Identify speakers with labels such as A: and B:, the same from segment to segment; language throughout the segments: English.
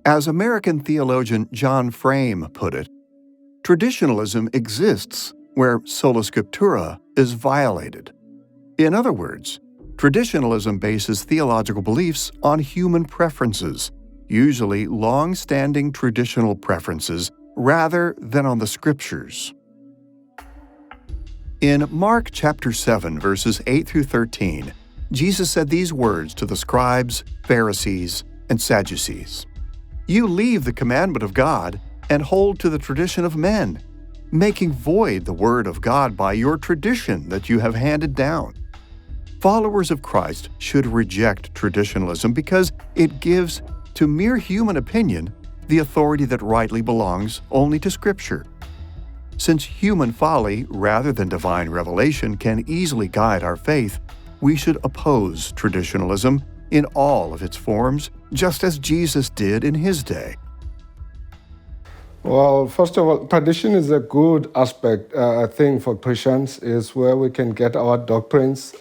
A: As American theologian John Frame put it, traditionalism exists where sola scriptura is violated. In other words, traditionalism bases theological beliefs on human preferences, usually long-standing traditional preferences, rather than on the Scriptures. In Mark chapter 7, verses 8 through 13, Jesus said these words to the scribes, Pharisees, and Sadducees. "You leave the commandment of God and hold to the tradition of men, making void the word of God by your tradition that you have handed down." Followers of Christ should reject traditionalism because it gives to mere human opinion the authority that rightly belongs only to Scripture. Since human folly, rather than divine revelation, can easily guide our faith, we should oppose traditionalism in all of its forms, just as Jesus did in his day.
B: Well, first of all, tradition is a good aspect, I think, for Christians, is where we can get our doctrines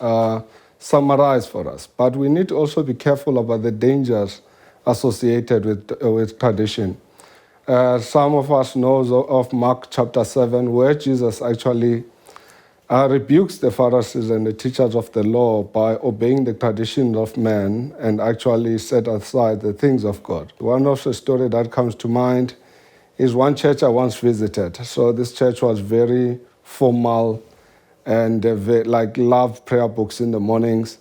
B: summarized for us. But we need to also be careful about the dangers associated with tradition. Some of us know of Mark chapter 7, where Jesus actually rebukes the Pharisees and the teachers of the law by obeying the traditions of men and actually set aside the things of God. One of the stories that comes to mind is one church I once visited. So this church was very formal and loved prayer books in the mornings.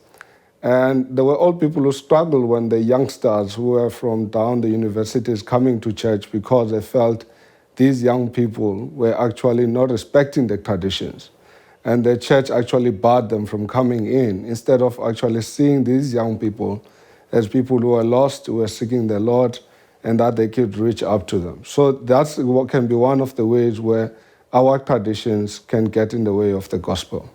B: And there were old people who struggled when the youngsters who were from down the universities coming to church because they felt these young people were actually not respecting the traditions. And the church actually barred them from coming in instead of actually seeing these young people as people who are lost, who are seeking the Lord, and that they could reach up to them. So that's what can be one of the ways where our traditions can get in the way of the gospel.